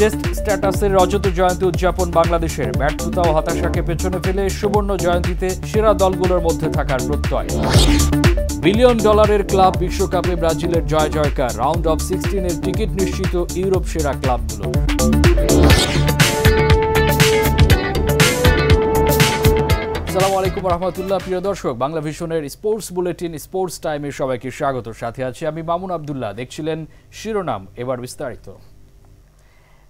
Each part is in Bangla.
টেস্ট স্ট্যাটাসের রজত জয়ন্তী উদযাপন বাংলাদেশের ব্যর্থতা ও হতাশাকে পেছনে ফেলে সুবর্ণ জয়ন্তীতে সেরা দলগুলোর মধ্যে থাকার প্রত্যয়। বিলিয়ন ডলারের ক্লাব বিশ্বকাপে ব্রাজিলের জয় জয়কার। রাউন্ড অফ 16-এর টিকিট নিশ্চিত ইউরোপ সেরা ক্লাবগুলো। আসসালামু আলাইকুম রহমতুল্লাহ। প্রিয় দর্শক, বাংলা ভিশনের স্পোর্টস বুলেটিন স্পোর্টস টাইমে সবাইকে স্বাগত। সাথে আছি আমি মামুন আবদুল্লাহ। দেখছিলেন শিরোনাম, এবার বিস্তারিত।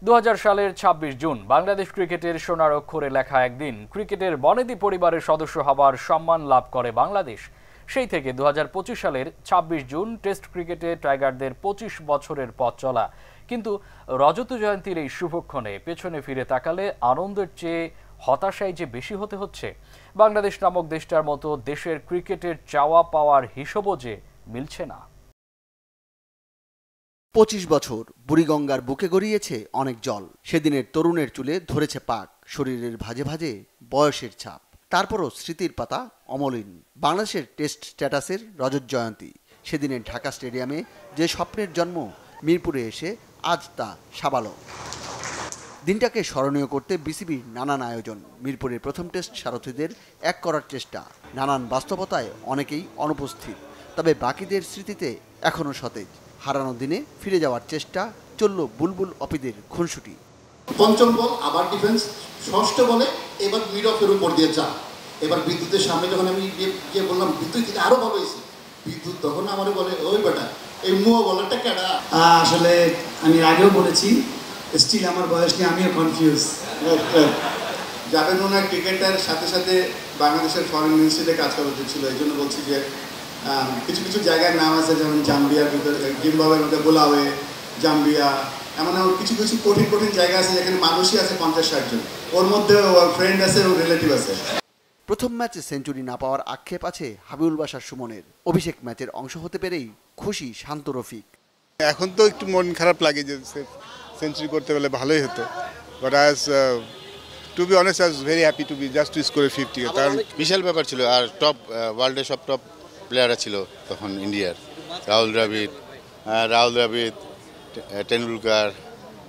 2000 সালের 26 জুন বাংলাদেশ ক্রিকেটের সোনার অক্ষরে লেখা একদিন। ক্রিকেটের বনেদি পরিবারের সদস্য হবার সম্মান লাভ করে বাংলাদেশ। সেই থেকে 2025 সালের 26 জুন টেস্ট ক্রিকেটে টাইগারদের 25 বছরের পথ চলা। কিন্তু রজত জয়ন্তীর এই শুভক্ষণে পেছনে ফিরে তাকালে আনন্দের চেয়ে হতাশাই যে বেশি হতে হচ্ছে। বাংলাদেশ নামক দেশটার মতো দেশের ক্রিকেটের চাওয়া পাওয়ার হিসেবও যে মিলছে না। 25 বছর বুড়িগঙ্গার বুকে গড়িয়েছে অনেক জল। সেদিনের তরুণের চুলে ধরেছে পাক, শরীরের ভাঁজে ভাঁজে বয়সের ছাপ। তারপরও স্মৃতির পাতা অমলিন। বাংলাদেশের টেস্ট স্ট্যাটাসের রজত জয়ন্তী। সেদিনে ঢাকা স্টেডিয়ামে যে স্বপ্নের জন্ম, মিরপুরে এসে আজ তা সাবালো। দিনটাকে স্মরণীয় করতে বিসিবির নানান আয়োজন। মিরপুরের প্রথম টেস্ট সারথীদের এক করার চেষ্টা। নানান বাস্তবতায় অনেকেই অনুপস্থিত, তবে বাকিদের স্মৃতিতে এখনও সতেজ। হারানো দিনে ফিরে যাওয়ার চেষ্টা চলল বুলবুল অপিদের খুনসুটি। পঞ্চম বল আবার ডিফেন্স, ষষ্ঠ বলে এবার মিড অফের উপর দিয়ে যা। এবার বিদ্যুতের সামনে যখন আমি গিয়ে বললাম বিদ্যুৎ কিন্তু আরো ভালো হয়েছে, বিদ্যুৎ তখন আমার বলে ওই বেটা এই মুয়া বলারটা কেডা। আসলে আমি আগেও বলেছি, স্টিল আমার বয়স নিয়ে আমিও কনফিউজ। যাদের মনে হয় ক্রিকেটের সাথে সাথে বাংলাদেশের ফরেন মিনিস্ট্রিতে কাজ করা উচিত ছিল। এই জন্য বলছি যে কিছু কিছু জায়গার নাম আছে, যেমন জাম্বিয়ার ভিতরে, জিম্বাবুয়ের মধ্যে বোলাওয়ে, জাম্বিয়া, এমন কিছু কিছু কঠিন কঠিন জায়গা আছে যেখানে মানুষই আছে 50-60 জন। ওর মধ্যে ওর ফ্রেন্ড আছে, ওর রিলেটিভ আছে। প্রথম ম্যাচে সেঞ্চুরি না পাওয়ার আক্ষেপ আছে হাবিবুল বাশার সুমনের। অভিষেক ম্যাচের অংশ হতে পেরেই খুশি শান্ত রফিক। এখন তো একটু মন খারাপ লাগে যে সেঞ্চুরি করতে পারলে ভালোই হতো, but to be honest I was very happy to be just to score 50। কারণ বিশাল ব্যাপার ছিল, আর টপ ওয়ার্ল্ডের সব টপ প্লেয়াররা ছিল তখন ইন্ডিয়ার। রাহুল দ্রাবিড়, টেন্ডুলকার,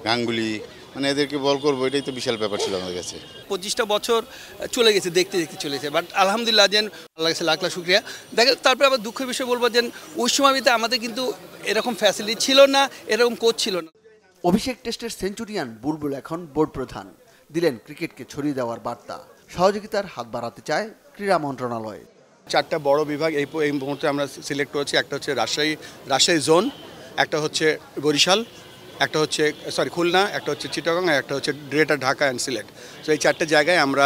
গাঙ্গুলি, মানে এদেরকে বল করবো, এটাই তো বিশাল ব্যাপার ছিল আমার কাছে। 25টা বছর চলে গেছে, দেখতে দেখতে চলে গেছে, বাট আলহামদুলিল্লাহ যেন আল্লাহ কাছে লাখ লাখ শুক্রিয়া। দেখেন, তারপরে আবার দুঃখের বিষয় বলবো যে ওই সময়তে আমাদের কিন্তু এরকম ফ্যাসিলিটি ছিল না, এরকম কোচ ছিল না। অভিষেক টেস্টের সেঞ্চুরিয়ান বুলবুল এখন বোর্ড প্রধান। দিলেন ক্রিকেটকে ছড়িয়ে দেওয়ার বার্তা। সহযোগিতার হাত বাড়াতে চায় ক্রীড়া মন্ত্রণালয়। 4টা বড় বিভাগ এই মুহূর্তে আমরা সিলেক্ট করেছি। একটা হচ্ছে রাজশাহী জোন, একটা হচ্ছে বরিশাল, একটা হচ্ছে খুলনা, একটা হচ্ছে চিটাগং, আর একটা হচ্ছে গ্রেটার ঢাকা অ্যান্ড সিলেট। তো এই 4টে জায়গায় আমরা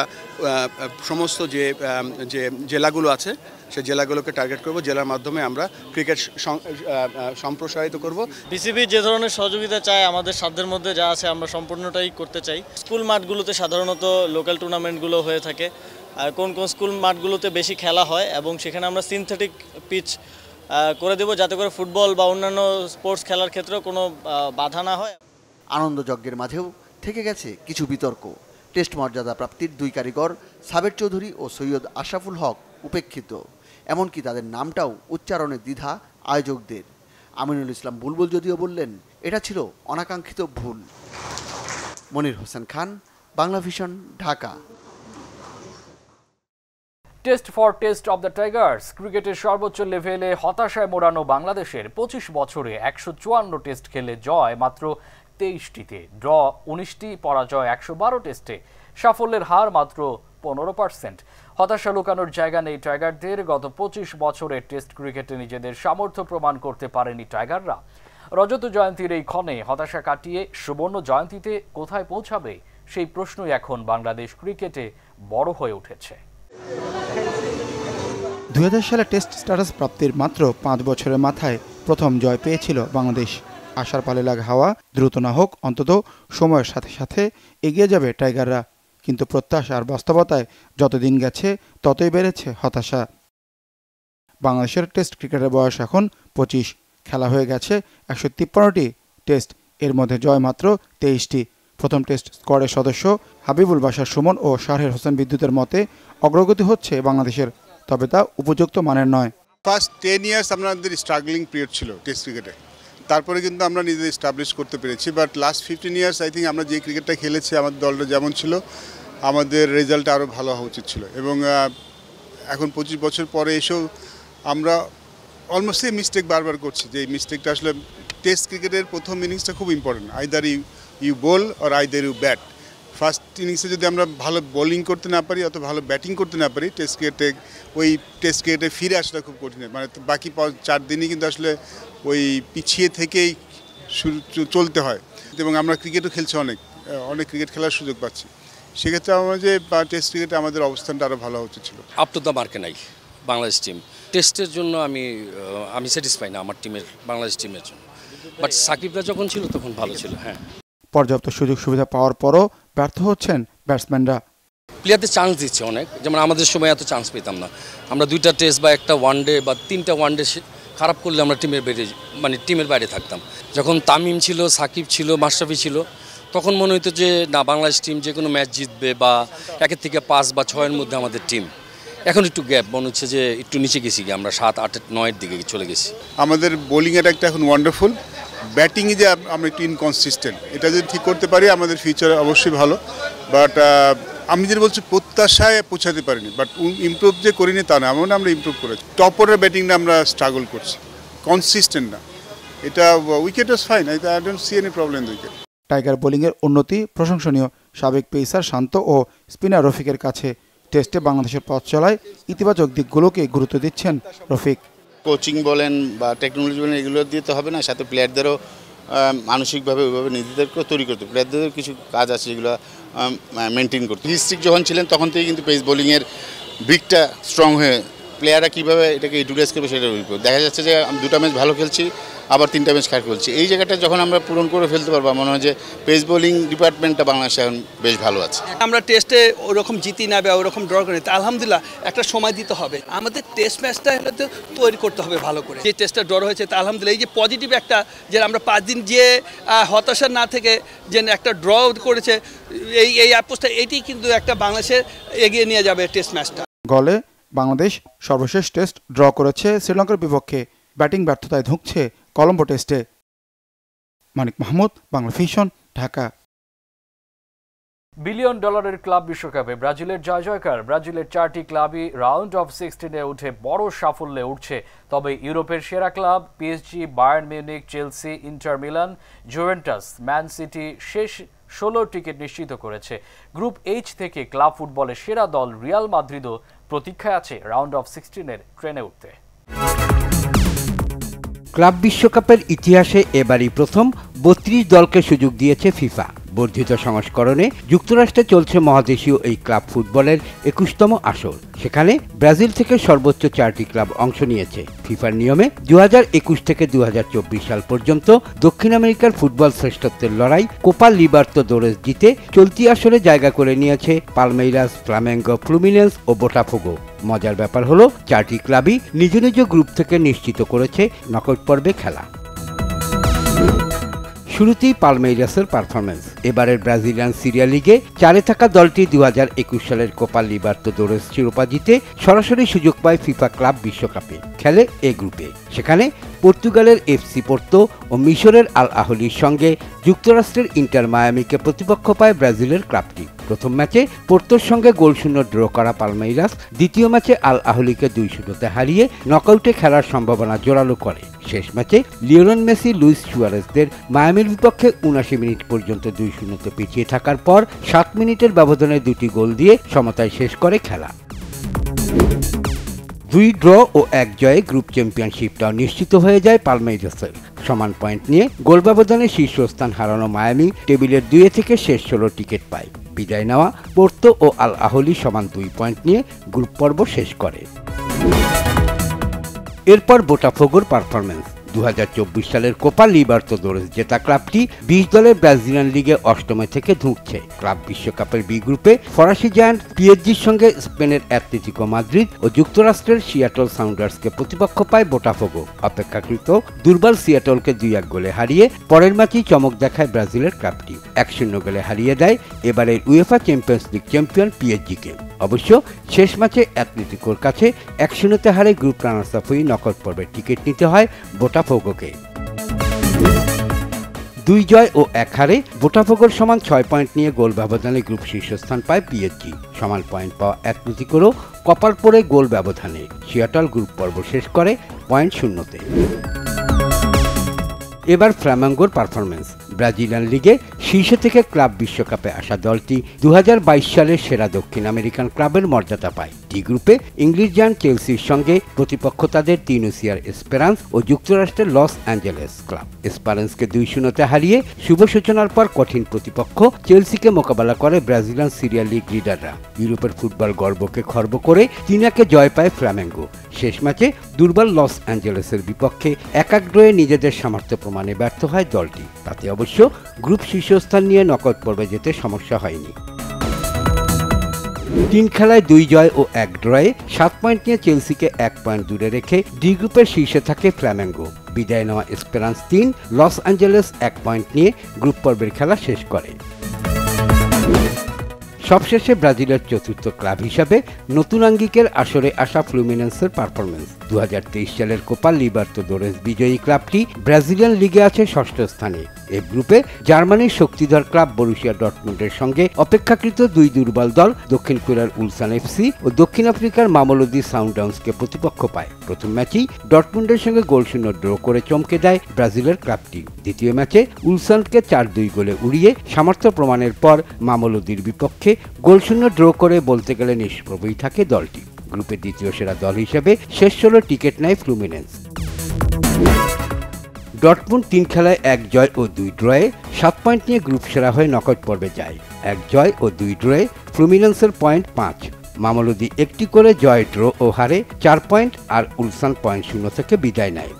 সমস্ত যে জেলাগুলো আছে সেই জেলাগুলোকে টার্গেট করব। জেলার মাধ্যমে আমরা ক্রিকেট সম্প্রসারিত করব। বিসিবি যে ধরনের সহযোগিতা চায়, আমাদের সাধ্যের মধ্যে যা আছে আমরা সম্পূর্ণটাই করতে চাই। স্কুল মাঠগুলোতে সাধারণত লোকাল টুর্নামেন্টগুলো হয়ে থাকে, আর কোন কোন স্কুল মাঠগুলোতে বেশি খেলা হয়, এবং সেখানে আমরা সিনথেটিক পিচ করে দেব, যাতে করে ফুটবল বা অন্যান্য স্পোর্টস খেলার ক্ষেত্রেও কোনো বাধা না হয়। আনন্দযজ্ঞের মাঝেও থেকে গেছে কিছু বিতর্ক। টেস্ট মর্যাদা প্রাপ্তির 2 কারিগর সাবের চৌধুরী ও সৈয়দ আশরাফুল হক উপেক্ষিত। এমনকি তাদের নামটাও উচ্চারণে দ্বিধা আয়োজকদের। আমিনুল ইসলাম বুলবুল যদিও বললেন এটা ছিল অনাকাঙ্ক্ষিত ভুল। Monir Hossain Khan, Bangla vision, Dhaka. Test for test of the Tigers. ক্রিকেটের সর্বোচ্চ লেভেলে হতাশায় মোড়ানো বাংলাদেশের 25 বছরে 154 টেস্ট খেলে জয় মাত্র 23টিতে, ড্র 19টি, পরাজয় 112 টেস্টে। সাফল্যের হার মাত্র 15%। হতাশা লুকানোর জায়গা নেই টাইগারদের। গত 25 বছরের টেস্ট ক্রিকেটে নিজেদের সামর্থ্য প্রমাণ করতে পারেনি টাইগাররা। রজত জয়ন্তীর এই ক্ষণে হতাশা কাটিয়ে সুবর্ণ জয়ন্তীতে কোথায় পৌঁছাবে, সেই প্রশ্নই এখন বাংলাদেশ ক্রিকেটে বড় হয়ে উঠেছে। 2000 সালে টেস্ট স্ট্যাটাস প্রাপ্তির মাত্র 5 বছরের মাথায় প্রথম জয় পেয়েছিল বাংলাদেশ। আশার পালে লাগা হাওয়া দ্রুত না হোক, অন্তত সময়ের সাথে সাথে এগিয়ে যাবে টাইগাররা। কিন্তু প্রত্যাশা আর বাস্তবতায় যত দিন গেছে ততই বেড়েছে হতাশা। বাংলাদেশের টেস্ট ক্রিকেটের বয়স এখন 25। খেলা হয়ে গেছে 153টি টেস্ট, এর মধ্যে জয় মাত্র 23টি। প্রথম টেস্ট স্কোয়াডের সদস্য হাবিবুল বাশার সুমন ও শাহের হোসেন বিদ্যুতের মতে অগ্রগতি হচ্ছে বাংলাদেশের, তবে তা উপযুক্ত মানের নয়। ফার্স্ট 10 ইয়ার্স আমাদের স্ট্রাগলিং পিরিয়ড ছিল টেস্ট ক্রিকেটে। তারপরে কিন্তু আমরা নিজে এস্টাবলিশ করতে পেরেছি। But last 15 years I think আমরা যে ক্রিকেটটা খেলেছি আমাদের দলটা যেমন ছিল আমাদের রেজাল্ট আরও ভালো হওয়া উচিত ছিল। এবং এখন 25 বছর পরে এসেও আমরা অলমোস্ট এই মিস্টেক বারবার করছি, যে এই মিস্টেকটা আসলে টেস্ট ক্রিকেটের প্রথম ইনিংসটা খুব important. Either you bowl or either you bat. First ইনিংসে যদি আমরা ভালো বোলিং করতে না পারি অত ভালো ব্যাটিং করতে না পারি, টেস্ট ক্রিকেটে ফিরে আসাটা খুব কঠিন। মানে বাকি 4 দিনই কিন্তু আসলে ওই পিছিয়ে থেকেই চলতে হয়। এবং আমরা ক্রিকেটও খেলছি, অনেক ক্রিকেট খেলার সুযোগ পাচ্ছি। সেক্ষেত্রে আমার যে টেস্ট ক্রিকেটে আমাদের অবস্থানটা আরও ভালো হচ্ছে ছিল। আপ টু দ্য মার্কে নাই বাংলাদেশ টিম। টেস্টের জন্য আমি স্যাটিসফাই না আমার টিমের, বাংলাদেশ টিমের জন্য। বাট সাকিবরা যখন ছিল তখন ভালো ছিল। হ্যাঁ, পর্যাপ্ত সুযোগ সুবিধা পাওয়ার পরও ব্যর্থ হচ্ছেন ব্যাটসম্যানরা। প্লেয়ারদের চান্স দিচ্ছে অনেক, যেমন আমাদের সময় এত চান্স পেতাম না। আমরা 2টা টেস্ট বা একটা ওয়ানডে বা 3টা ওয়ানডে খারাপ করলে আমরা টিমের বাইরে থাকতাম। যখন তামিম ছিল, সাকিব ছিল, মাশরাফি ছিল, তখন মনে হতো যে না, বাংলাদেশ টিম যে কোনো ম্যাচ জিতবে বা 1 থেকে 5 বা 6-এর মধ্যে আমাদের টিম। এখন একটু গ্যাপ, মনে হচ্ছে যে একটু নিচে গেছি, আমরা 7, 8, 9-এর দিকে চলে গেছি। আমাদের বোলিং অ্যাটাকটা এখন ওয়ান্ডারফুল, ব্যাটিংয়ে যে আমরা একটু ইনকনসিস্টেন্ট, এটা যদি ঠিক করতে পারি আমাদের ফিউচার অবশ্যই ভালো। বাট আমি যেটা বলছি প্রত্যাশায় পৌঁছাতে পারিনি, বাট ইমপ্রুভ যে করিনি তা না, আমরা ইমপ্রুভ করেছি। টপ অর্ডার ব্যাটিংটা আমরা স্ট্রাগল করছি, কনসিস্টেন্ট না। এটা wicket is fine, I don't see any problem wicket. Tiger বোলিংয়ের উন্নতি প্রশংসনীয়। সাবেক পেসার শান্ত ও স্পিনার রফিকের কাছে টেস্টে বাংলাদেশের পথ চলায় ইতিবাচক দিকগুলোকে গুরুত্ব দিচ্ছেন রফিক। কোচিং বলেন বা টেকনোলজি বলেন, এগুলো দিয়ে তো হবে না, সাথে প্লেয়ারদেরও মানসিকভাবে ওইভাবে নিজেদেরকেও তৈরি করতে, প্লেয়ারদের কিছু কাজ আছে যেগুলো মেনটেন করতে। হিস্ট্রিক যখন ছিলেন তখন থেকে কিন্তু পেস বোলিংয়ের ব্রিকটা স্ট্রং হয়ে প্লেয়াররা কীভাবে এটাকে ইউটিলাইজ করবে সেটা দেখা যাচ্ছে যে আমি 2টা ম্যাচ ভালো খেলছি, আবার 3টা ম্যাচ খারাপ খেলছি। এই জায়গাটা যখন আমরা পূরণ করে ফেলতে পারবো, মনে হয় যে পেস বোলিং ডিপার্টমেন্টটা বাংলাদেশে এখন বেশ ভালো আছে। আমরা টেস্টে ওরকম জিতি না বা ওরকম ড্র করি, আলহামদুলিল্লাহ একটা সময় দিতে হবে। আমাদের টেস্ট ম্যাচটা হলে তো তৈরি করতে হবে ভালো করে। যে টেস্টটা ড্র হয়েছে তা আলহামদুলিল্লাহ, এই যে পজিটিভ একটা, যে আমরা 5 দিন যে হতাশা না থেকে যে একটা ড্র করেছে, এই অ্যাপ্রোচটা, এটি কিন্তু একটা বাংলাদেশের এগিয়ে নিয়ে যাবে টেস্ট ম্যাচটা। গলে বাংলাদেশ সর্বশেষ টেস্ট ড্র করেছে শ্রীলঙ্কার বিপক্ষে। ব্যাটিং ব্যর্থতায় ধুঁকছে কলম্বো টেস্টে। Manik Mahmud, Bangla vision, Dhaka. $1 billion club বিশ্বকাপে ব্রাজিলের জয়জয়কার। ব্রাজিলের 4টি ক্লাবই রাউন্ড অফ 16-এ উঠে বড় সাফল্যে উঠছে। তবে ইউরোপের সেরা club PSG, Bayern Munich, Chelsea, inter Milan, Juventus, man city শেষ 16 টিকিট নিশ্চিত করেছে। গ্রুপ এইচ থেকে ক্লাব ফুটবলের সেরা দল রিয়াল মাদ্রিদও প্রতীক্ষায় আছে রাউন্ড অফ 16-এর ট্রেনে উঠতে। ক্লাব বিশ্বকাপের ইতিহাসে এবারই প্রথম 32 দলকে সুযোগ দিয়েছে ফিফা। বর্ধিত সংস্করণে যুক্তরাষ্ট্রে চলছে মহাদেশীয় এই ক্লাব ফুটবলের 21তম আসর। সেখানে ব্রাজিল থেকে সর্বোচ্চ 4টি ক্লাব অংশ নিয়েছে। ফিফার নিয়মে 2021 থেকে 2024 সাল পর্যন্ত দক্ষিণ আমেরিকার ফুটবল শ্রেষ্ঠত্বের লড়াই কোপা লিবার্তাদোরেস জিতে চলতি আসরে জায়গা করে নিয়েছে পালমেইরাস, ফ্লামেঙ্গো, ফ্লুমিনেন্স ও বোটাফোগো। মজার ব্যাপার হলো 4টি ক্লাবই নিজ নিজ গ্রুপ থেকে নিশ্চিত করেছে নকআউট পর্বে খেলা। শুরুতেই পালমেইরাসের পারফরম্যান্স। এবারের ব্রাজিলিয়ান সিরিয়া লিগে 4-এ থাকা দলটি 2021 সালের কোপা লিবার্তাদোরেস শিরোপা জিতে সরাসরি সুযোগ পায় ফিফা ক্লাব বিশ্বকাপে। খেলে এ গ্রুপে। সেখানে পর্তুগালের এফসি পোর্তো ও মিশরের আল আহলির সঙ্গে যুক্তরাষ্ট্রের ইন্টার মায়ামিকে প্রতিপক্ষ পায় ব্রাজিলের ক্লাবটি। প্রথম ম্যাচে পোর্তোর সঙ্গে গোলশূন্য ড্র করা পালমেইরাস দ্বিতীয় ম্যাচে আল আহলিকে 2-0 হারিয়ে নকআউটে খেলার সম্ভাবনা জোরালো করে। শেষ ম্যাচে লিওনেল মেসি, লুইস সুয়ারেজদের মায়ামির বিপক্ষে 79 মিনিট পর্যন্ত 2-0 পিছিয়ে থাকার পর 7 মিনিটের ব্যবধানে 2টি গোল দিয়ে সমতায় শেষ করে খেলা। 2 ড্র ও 1 জয়ে গ্রুপ চ্যাম্পিয়নশিপটাও নিশ্চিত হয়ে যায় পালমেইরাসের। সমান পয়েন্ট নিয়ে গোল ব্যবধানে শীর্ষস্থান হারানো মায়ামি টেবিলের 2 থেকে শেষ 16 টিকিট পায়। বিদায় নেওয়া পোর্তো ও আল আহলি সমান 2 পয়েন্ট নিয়ে গ্রুপ পর্ব শেষ করে। এরপর বোটাফোগোর পারফরম্যান্স। 2024 সালের কোপা লিবার্তাদোরেস জেতা ক্লাবটি 20 দলের ব্রাজিলিয়ান লিগে 8মে থেকে ধুঁকছে। ক্লাব বিশ্বকাপের বি গ্রুপে ফরাসি জায়ান্ট পিএসজির সঙ্গে স্পেনের অ্যাটলেটিকো মাদ্রিদ ও যুক্তরাষ্ট্রের সিয়াটল সাউন্ডার্সকে প্রতিপক্ষ পায় বোটাফোগো। অপেক্ষাকৃত দুর্বল সিয়াটলকে 2-1 গোলে হারিয়ে পরের ম্যাচেই চমক দেখায় ব্রাজিলের ক্লাবটি। 1-0 গোলে হারিয়ে দেয় এবারের উয়েফা চ্যাম্পিয়ন্স লিগ চ্যাম্পিয়ন পিএসজিকে। অবশ্য শেষ ম্যাচে অ্যাটলেটিকোর কাছে 1-0 হারে গ্রুপ রানার্স আপ হয়ে নকআউট পর্বের টিকিট নিতে হয় বোটাফোগোকে। 2 জয় ও 1 হারে বোটাফোগোর সমান 6 পয়েন্ট নিয়ে গোল ব্যবধানে গ্রুপ শীর্ষস্থান পায় পিএসজি। সমান পয়েন্ট পাওয়া অ্যাটলেটিকোরও কপাল পড়ে গোল ব্যবধানে। সিয়াটল গ্রুপ পর্ব শেষ করে পয়েন্ট শূন্যতে। এবার ফ্ল্যামেঙ্গোর পারফরমেন্স। ব্রাজিলিয়ান লিগে শীর্ষ থেকে ক্লাব বিশ্বকাপে আসা দলটি 2022 সালের সেরা দক্ষিণ আমেরিকান ক্লাবের মর্যাদা পায়। ডি গ্রুপে ইংলিশ জায়ান্ট চেলসির সঙ্গে প্রতিপক্ষ তাদের তিনুসিয়ার এসপেরান্স ও যুক্তরাষ্ট্রের লস অ্যাঞ্জেলেস ক্লাব। এসপারেন্সকে 2-0-তে হারিয়ে শুভ সূচনার পর কঠিন প্রতিপক্ষ চেলসিকে মোকাবেলা করে ব্রাজিলিয়ান সিরিয়া লিগ লিডাররা। ইউরোপের ফুটবল গর্বকে খর্ব করে 3-1 জয় পায় ফ্ল্যামেঙ্গো। শেষ ম্যাচে দুর্বল লস অ্যাঞ্জেলেসের বিপক্ষে 1-1 ড্রয়ে নিজেদের সামর্থ্য প্রমাণে ব্যর্থ হয় দলটি। তাতে অবশ্য গ্রুপ শীর্ষস্থান নিয়ে নকআউট পর্বে যেতে সমস্যা হয়নি। 3 খেলায় 2 জয় ও 1 ড্রয়ে 7 পয়েন্ট নিয়ে চেলসিকে 1 পয়েন্ট দূরে রেখে ডি গ্রুপের শীর্ষে থাকে ফ্ল্যামেঙ্গো। বিদায় নেওয়া এসপেরান্স 3, লস অ্যাঞ্জেলেস 1 পয়েন্ট নিয়ে গ্রুপ পর্বের খেলা শেষ করে। সবশেষে ব্রাজিলের চতুর্থ ক্লাব হিসাবে নতুন আঙ্গিকের আসরে আসা ফ্লুমিনেন্সের পারফরমেন্স। 2023 সালের কোপা লিবার্তাদোরেস বিজয়ী ক্লাবটি ব্রাজিলিয়ান লিগে আছে 6ষ্ঠ স্থানে। এই গ্রুপে জার্মানির শক্তিধর ক্লাব বরুসিয়া ডর্টমুন্ডের সঙ্গে অপেক্ষাকৃত 2 দুর্বল দল দক্ষিণ কোরিয়ার উলসান এফসি ও দক্ষিণ আফ্রিকার মামেলোডি সানডাউন্সকে প্রতিপক্ষ পায়। প্রথম ম্যাচেই ডর্টমুন্ডের সঙ্গে 0-0 ড্র করে চমকে দেয় ব্রাজিলের ক্লাবটি। দ্বিতীয় ম্যাচে উলসানকে 4-2 গোলে উড়িয়ে সামর্থ্য প্রমাণের পর মামেলোডির বিপক্ষে 0-0 ড্র করে বলতে গেলে নিষ্প্রভই থাকে দলটি। গ্রুপের দ্বিতীয় সেরা দল হিসেবে শেষ 16 টিকিট নেয় ফ্লুমিনেন্স। ডর্টমুন্ড 3 খেলায় 1 জয় ও 2 ড্রয়ে 7 পয়েন্ট নিয়ে গ্রুপ সেরা হয়ে নকআউট পর্বে যায়। 1 জয় ও 2 ড্রয়ে ফ্লুমিনেন্সের পয়েন্ট 5। মামেলোডি 1টি করে জয়, ড্র ও হারে 4 পয়েন্ট, আর উলসান পয়েন্ট শূন্য থেকে বিদায় নেয়।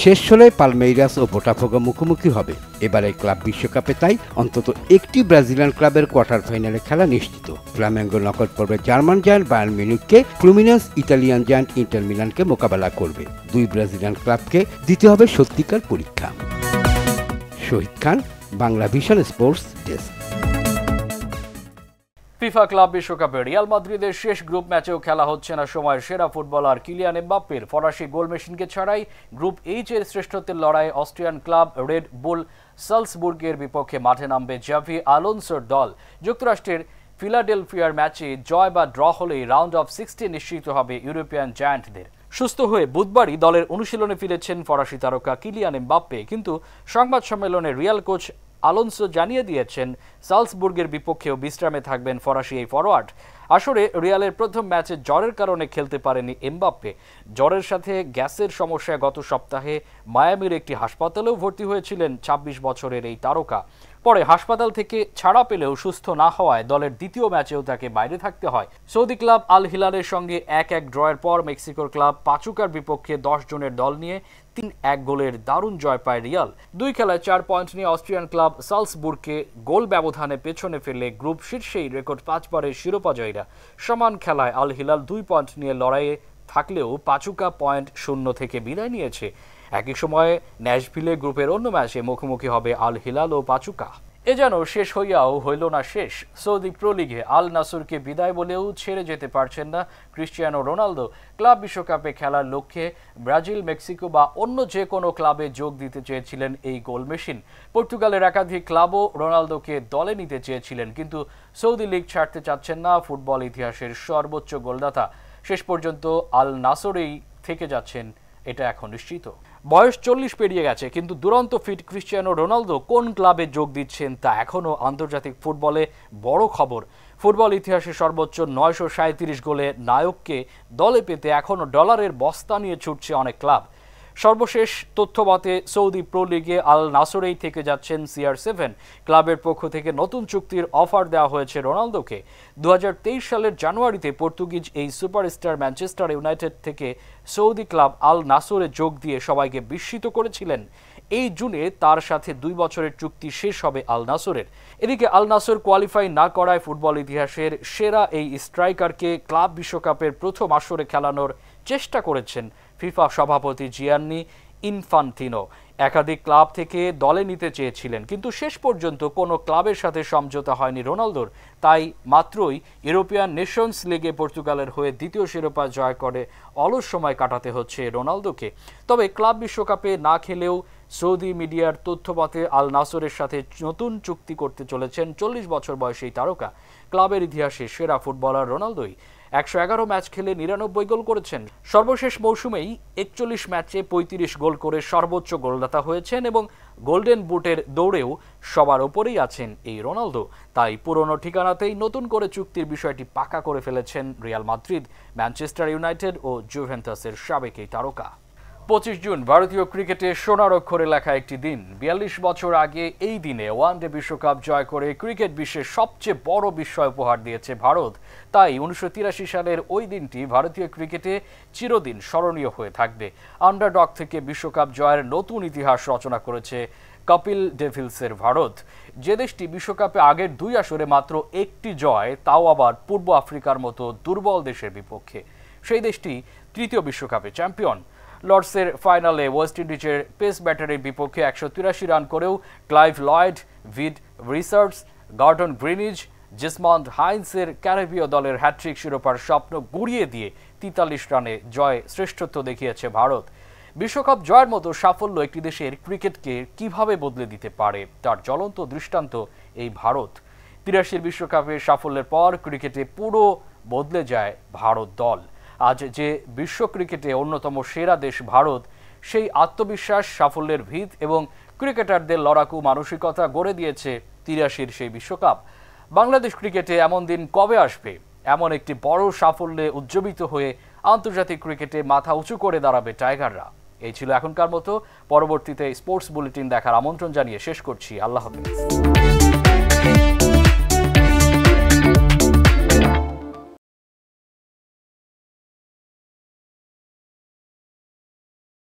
শেষ 16 পালমেইরাস ও বোটাফোগো মুখোমুখি হবে। এবারে ক্লাব বিশ্বকাপে তাই অন্তত একটি ব্রাজিলিয়ান ক্লাবের কোয়ার্টার ফাইনালে খেলা নিশ্চিত। ফ্ল্যামেঙ্গো নকআউট পর্বে জার্মান জায়ান্ট বায়ার্ন মিউনিখকে, ফ্লুমিনেন্স ইতালিয়ান জায়ান্ট ইন্টার মিলানকে মোকাবেলা করবে। 2 ব্রাজিলিয়ান ক্লাবকে দিতে হবে সত্যিকার পরীক্ষা। Shahid Khan, Bangla vision sports desk. FIFA club বিশ্বকাপে রিয়াল মাদ্রিদের শেষ গ্রুপ ম্যাচেও খেলা হচ্ছে না সময়ের সেরা ফুটবলার কিলিয়ান এমবাপ্পের। ফরাসি গোল মেশিনকে ছাড়াই গ্রুপ এইচ এর শ্রেষ্ঠত্বের লড়াইয়ে অস্ট্রিয়ান ক্লাব রেড বুল সালসবুর্গের বিপক্ষে মাঠে নামবে জাভি আলোনসোর দল। যুক্তরাষ্ট্রের ফিলাডেলফিয়ার ম্যাচে জয় বা ড্র হলেই রাউন্ড অফ 16 নিশ্চিত হবে ইউরোপিয়ান জায়ান্টদের। সুস্থ হয়ে বুধবারই দলের অনুশীলনে ফিরেছেন ফরাসি তারকা কিলিয়ান এমবাপ্পে। কিন্তু সংবাদ সম্মেলনে রিয়াল কোচ আলোনসো জানিয়ে দিয়েছেন সালসবুর্গের বিপক্ষেও বিশ্রামে থাকবেন ফরাসি এই ফরোয়ার্ড। আসরে রিয়ালের প্রথম ম্যাচে জ্বরের কারণে খেলতে পারেনি এমবাপ্পে। জ্বরের সাথে গ্যাসের সমস্যায় গত সপ্তাহে মায়ামির একটি হাসপাতালেও ভর্তি হয়েছিলেন 26 বছরের এই তারকা। পরে হাসপাতাল থেকে ছাড়া পেলেও সুস্থ না হওয়ায় দলের দ্বিতীয় ম্যাচেও তাকে বাইরে থাকতে হয়। সৌদি ক্লাব আল হিলালের সঙ্গে 1-1 ড্রয়ের পর মেক্সিকোর ক্লাব পাচুকার বিপক্ষে 10 জনের দল নিয়ে 3-1 গোলের দারুণ জয় পায় রিয়াল। 2 খেলায় 4 পয়েন্ট নিয়ে অস্ট্রিয়ান ক্লাব সালসবুর্গকে গোল ব্যবধানে পেছনে ফেলে গ্রুপ শীর্ষেই রেকর্ড 5 বারের শিরোপাজয়ীরা। সমান খেলায় আল হিলাল 2 পয়েন্ট নিয়ে লড়াইয়ে থাকলেও পাচুকা পয়েন্ট শূন্য থেকে বিদায় নিয়েছে। একই সময়ে ন্যাশভিলে গ্রুপের অন্য ম্যাচে মুখোমুখি হবে আল হিলাল ও পাচুকা। এ যেন শেষ হইয়াও হইল না শেষ। সৌদি প্রো লিগে আল নাসরকে বিদায় বলেও ছেড়ে যেতে পারছেন না ক্রিস্টিয়ানো রোনালদো। ক্লাব বিশ্বকাপে খেলার লক্ষ্যে ব্রাজিল, মেক্সিকো বা অন্য যে কোনো ক্লাবে যোগ দিতে চেয়েছিলেন এই গোল মেশিন। পর্তুগালের একাধিক ক্লাবও রোনালদোকে দলে নিতে চেয়েছিলেন, কিন্তু সৌদি লিগ ছাড়তে চাচ্ছেন না ফুটবল ইতিহাসের সর্বোচ্চ গোলদাতা। শেষ পর্যন্ত আল নাসরেই থেকে যাচ্ছেন, এটা এখন নিশ্চিত। বয়স 40 পেরিয়ে গেছে, কিন্তু দুরন্ত ফিট ক্রিস্টিয়ানো রোনালদো কোন ক্লাবে যোগ দিচ্ছেন তা এখনও আন্তর্জাতিক ফুটবলে বড় খবর। ফুটবল ইতিহাসে সর্বোচ্চ 937 গোলে নায়ককে দলে পেতে এখনও ডলারের বস্তা নিয়ে ছুটছে অনেক ক্লাব। সর্বশেষ তথ্য মতে সৌদি প্রো লিগে আল নাসরেই থেকে যাচ্ছেন CR7। ক্লাবের পক্ষ থেকে নতুন চুক্তির অফার দেওয়া হয়েছে রোনালদোকে। 2023 সালের জানুয়ারিতে পর্তুগিজ এই সুপারস্টার ম্যানচেস্টার ইউনাইটেড থেকে সৌদি ক্লাব আল নাসরে যোগ দিয়ে সবাইকে বিস্মিত করেছিলেন। এই জুনে তার সাথে 2 বছরের চুক্তি শেষ হবে আল নাসরের। এদিকে আল নাসর কোয়ালিফাই না করায় ফুটবল ইতিহাসের সেরা এই স্ট্রাইকারকে ক্লাব বিশ্বকাপের প্রথম আসরে খেলানোর চেষ্টা করেছেন ফিফা সভাপতি জিয়ান্নি ইনফান্তিনো একাধিক ক্লাব থেকে দলে নিতে চেয়েছিলেন, কিন্তু শেষ পর্যন্ত কোনো ক্লাবের সাথে সমঝোতা হয়নি রোনালদোর। তাই মাত্রই ইউরোপিয়ান নেশনস লিগে পর্তুগালের হয়ে দ্বিতীয় শিরোপা জয় করে অলস সময় কাটাতে হচ্ছে রোনালদোকে। তবে ক্লাব বিশ্বকাপে না খেলেও সৌদি মিডিয়ার তথ্যমতে আল নাসরের সাথে নতুন চুক্তি করতে চলেছেন 40 বছর বয়সী তারকা। ক্লাবের ইতিহাসে সেরা ফুটবলার রোনালদোই 111 ম্যাচ খেলে 99 গোল করেছেন। সর্বশেষ মৌসুমেই 41 ম্যাচে 35 গোল করে সর্বোচ্চ গোলদাতা হয়েছেন এবং গোল্ডেন বুটের দৌড়েও সবার ওপরেই আছেন এই রোনালদো। তাই পুরনো ঠিকানাতেই নতুন করে চুক্তির বিষয়টি পাকা করে ফেলেছেন রিয়াল মাদ্রিদ, ম্যানচেস্টার ইউনাইটেড ও জুভেন্টাসের সাবেক এই তারকা। 25 জুন ভারতীয় ক্রিকেটে সোনার অক্ষরে লেখা একটি দিন। 42 বছর আগে এই দিনে ওয়ানডে বিশ্বকাপ জয় করে ক্রিকেট বিশ্বের সবচেয়ে বড় বিস্ময় উপহার দিয়েছে ভারত। তাই 1983 সালের ওই দিনটি ভারতীয় ক্রিকেটে চিরদিন স্মরণীয় হয়ে থাকবে। আন্ডারডগ থেকে বিশ্বকাপ জয়ের নতুন ইতিহাস রচনা করেছে কপিল ডেভিলসের ভারত। যে দেশটি বিশ্বকাপে আগের 2 আসরে মাত্র একটি জয়, তাও আবার পূর্ব আফ্রিকার মতো দুর্বল দেশের বিপক্ষে। সেই দেশটি তৃতীয় বিশ্বকাপে চ্যাম্পিয়ন। লর্ডসের ফাইনালে ওয়েস্ট ইন্ডিজের পেস ব্যাটারের বিপক্ষে 183 রান করেও Clive Lloyd, Viv Richards, Gordon Greenidge, Desmond হাইন্সের ক্যারিবীয় দলের হ্যাট্রিক শিরোপার স্বপ্ন গুড়িয়ে দিয়ে 43 রানে জয় শ্রেষ্ঠত্ব দেখিয়েছে ভারত। বিশ্বকাপ জয়ের মতো সাফল্য একটি দেশের ক্রিকেটকে কিভাবে বদলে দিতে পারে তার জ্বলন্ত দৃষ্টান্ত এই ভারত। 83 বিশ্বকাপের সাফল্যের পর ক্রিকেটে পুরো বদলে যায় ভারত দল। আজ যে বিশ্ব ক্রিকেটে অন্যতম সেরা দেশ ভারত, সেই আত্মবিশ্বাস, সাফল্যের ভিত এবং ক্রিকেটারদের লড়াকু মানসিকতা গড়ে দিয়েছে 83 সেই বিশ্বকাপ। বাংলাদেশ ক্রিকেটে এমন দিন কবে আসবে? এমন একটি বড় সাফল্যে উজ্জীবিত হয়ে আন্তর্জাতিক ক্রিকেটে মাথা উঁচু করে দাঁড়াবে টাইগাররা। এই ছিল এখনকার মতো। পরবর্তীতে স্পোর্টস বুলেটিন দেখার আমন্ত্রণ জানিয়ে শেষ করছি। আল্লাহ হাফেজ।